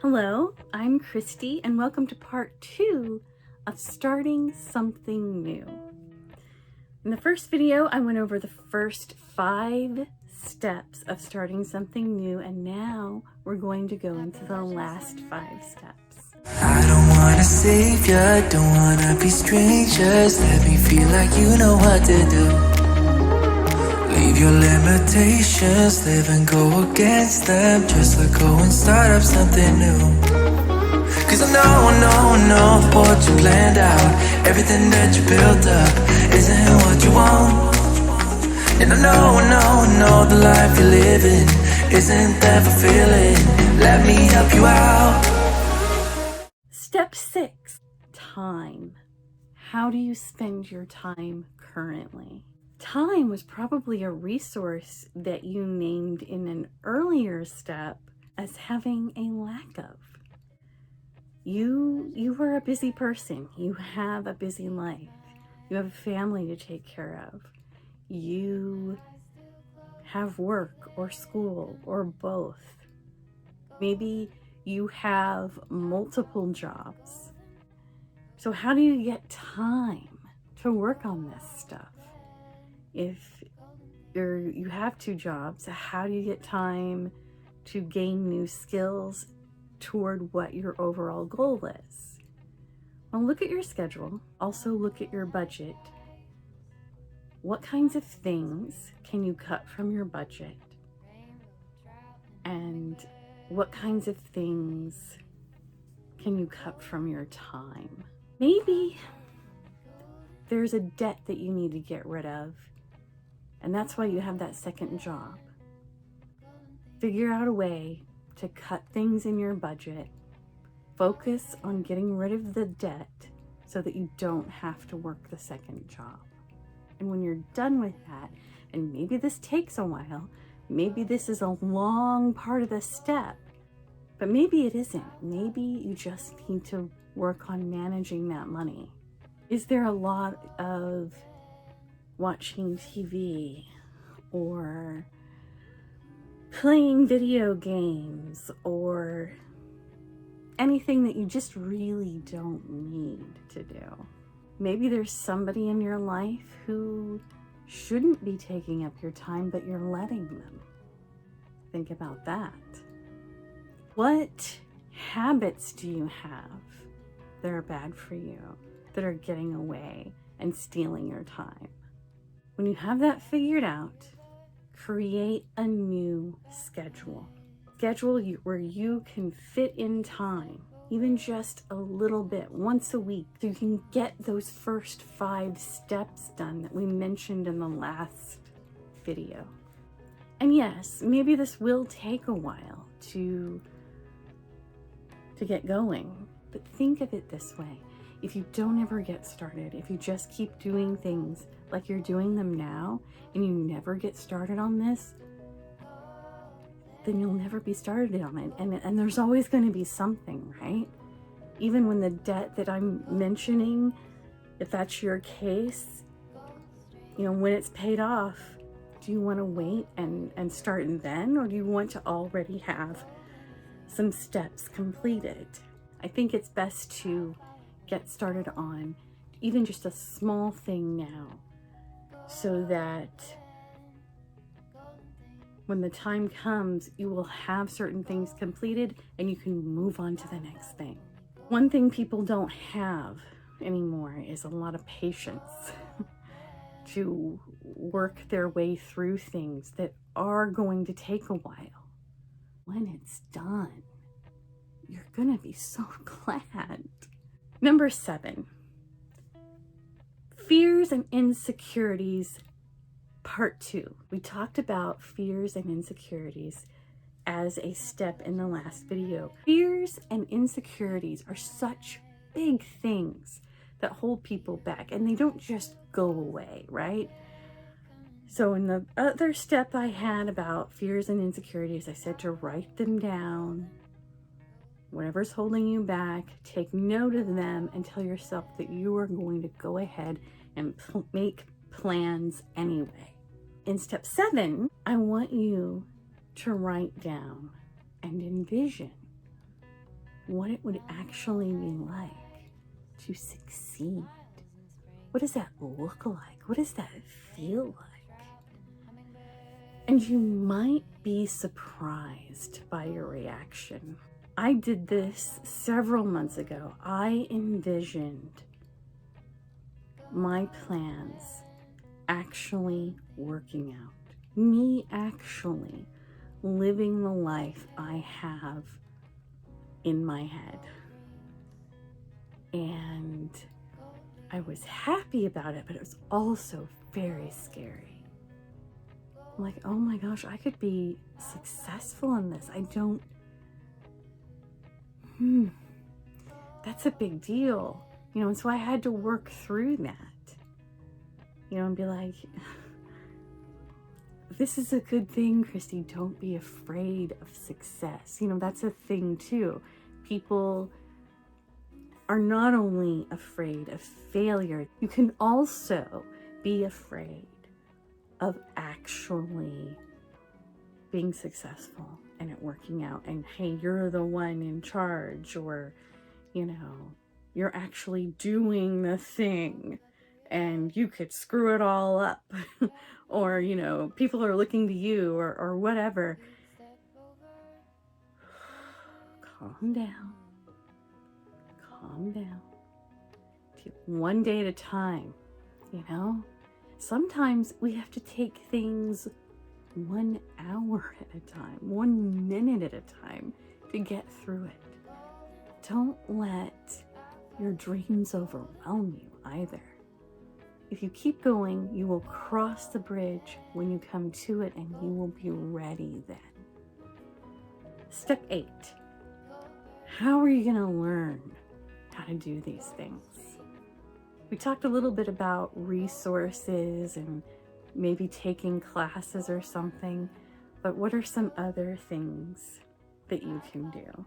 Hello, I'm Christy, and welcome to part 2 of starting something new. In the first video, I went over the first 5 steps of starting something new, and now we're going to go into the last 5 steps. I don't wanna save ya, don't wanna be strangers. Let me feel like you know what to do. Leave your limitations, live and go against them. Just let go and start up something new. Cause I know what you planned out. Everything that you built up isn't what you want. And I know the life you're living isn't that fulfilling. Let me help you out. Step 6, time. How do you spend your time currently? Time was probably a resource that you named in an earlier step as having a lack of. You were a busy person. You have a busy life. You have a family to take care of. You have work or school or both. Maybe you have multiple jobs. So how do you get time to work on this stuff? If you have 2 jobs, how do you get time to gain new skills toward what your overall goal is? Well, look at your schedule. Also look at your budget. What kinds of things can you cut from your budget? And what kinds of things can you cut from your time? Maybe there's a debt that you need to get rid of, and that's why you have that second job. Figure out a way to cut things in your budget. Focus on getting rid of the debt so that you don't have to work the second job. And when you're done with that, and maybe this takes a while, maybe this is a long part of the step, but maybe it isn't. Maybe you just need to work on managing that money. Is there a lot of watching TV or playing video games or anything that you just really don't need to do? Maybe there's somebody in your life who shouldn't be taking up your time, but you're letting them. Think about that. What habits do you have that are bad for you, that are getting away and stealing your time? When you have that figured out, create a new schedule. Schedule where you can fit in time, even just a little bit, once a week, so you can get those first 5 steps done that we mentioned in the last video. And yes, maybe this will take a while to get going, but think of it this way. If you don't ever get started, if you just keep doing things like you're doing them now, and you never get started on this, then you'll never be started on it. And there's always going to be something, right? Even when the debt that I'm mentioning, if that's your case, when it's paid off, do you want to wait and start then? Or do you want to already have some steps completed? I think it's best to get started on even just a small thing now, so that when the time comes, you will have certain things completed and you can move on to the next thing. One thing people don't have anymore is a lot of patience to work their way through things that are going to take a while. When it's done, you're gonna be so glad. Number 7, fears and insecurities, part 2. We talked about fears and insecurities as a step in the last video. Fears and insecurities are such big things that hold people back, and they don't just go away, right? So in the other step I had about fears and insecurities, I said to write them down. Whatever's holding you back, take note of them and tell yourself that you are going to go ahead and make plans anyway. In step 7, I want you to write down and envision what it would actually be like to succeed. What does that look like? What does that feel like? And you might be surprised by your reaction. I did this several months ago. I envisioned my plans actually working out. Me actually living the life I have in my head. And I was happy about it, but it was also very scary. I'm like, oh my gosh, I could be successful in this. That's a big deal. And so I had to work through that. And be like, this is a good thing, Christy. Don't be afraid of success. That's a thing too. People are not only afraid of failure, you can also be afraid of actually being successful and it working out. And hey, you're the one in charge, or, you're actually doing the thing and you could screw it all up. Or, people are looking to you or whatever. Calm down. Calm down. Take one day at a time, Sometimes we have to take things 1 hour at a time, 1 minute at a time to get through it. Don't let your dreams overwhelm you either. If you keep going, you will cross the bridge when you come to it, and you will be ready then. Step 8. How are you going to learn how to do these things? We talked a little bit about resources and maybe taking classes or something, but what are some other things that you can do?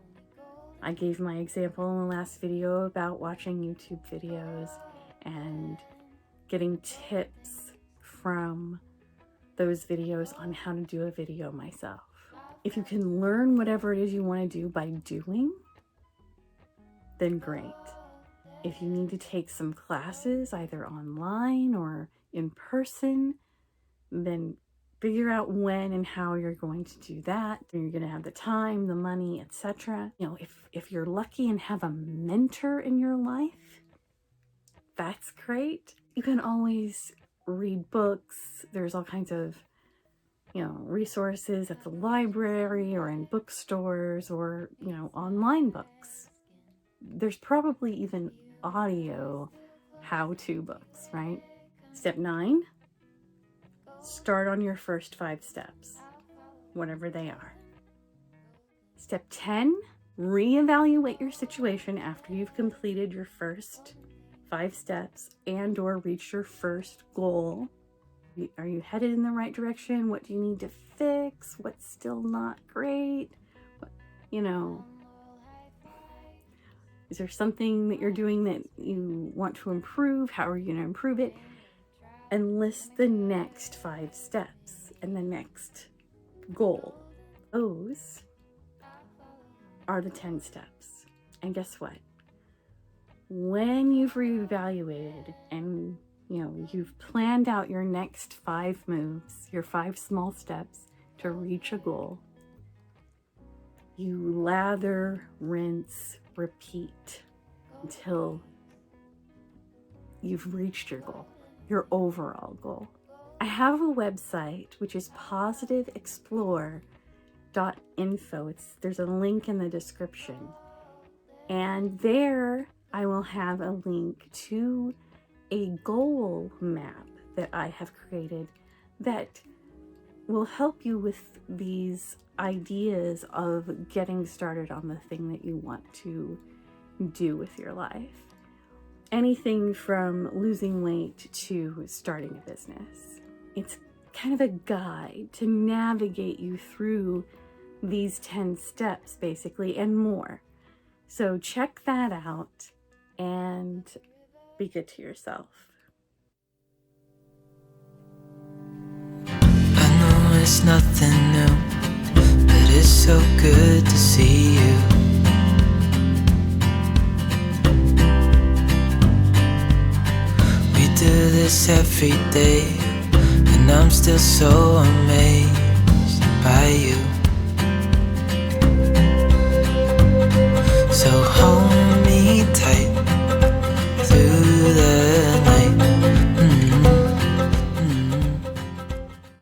I gave my example in the last video about watching YouTube videos and getting tips from those videos on how to do a video myself. If you can learn whatever it is you want to do by doing, then great. If you need to take some classes, either online or in person, then figure out when and how you're going to do that. You're going to have the time, the money, etc. If you're lucky and have a mentor in your life, that's great. You can always read books. There's all kinds of, resources at the library or in bookstores or, online books. There's probably even audio how-to books, right? Step 9, start on your first 5 steps, whatever they are. Step 10, reevaluate your situation after you've completed your first 5 steps and or reached your first goal. Are you headed in the right direction? What do you need to fix? What's still not great? Is there something that you're doing that you want to improve? How are you going to improve it? And list the next 5 steps and the next goal. Those are the 10 steps. And guess what? When you've reevaluated and you've planned out your next 5 moves, your 5 small steps to reach a goal, you lather, rinse, repeat until you've reached your goal, your overall goal. I have a website which is positiveexplore.info. There's a link in the description, and there I will have a link to a goal map that I have created that will help you with these ideas of getting started on the thing that you want to do with your life. Anything from losing weight to starting a business. It's kind of a guide to navigate you through these 10 steps, basically, and more. So check that out and be good to yourself. I know it's nothing new, but it's so good to see you. do this every day, and I'm still so amazed by you.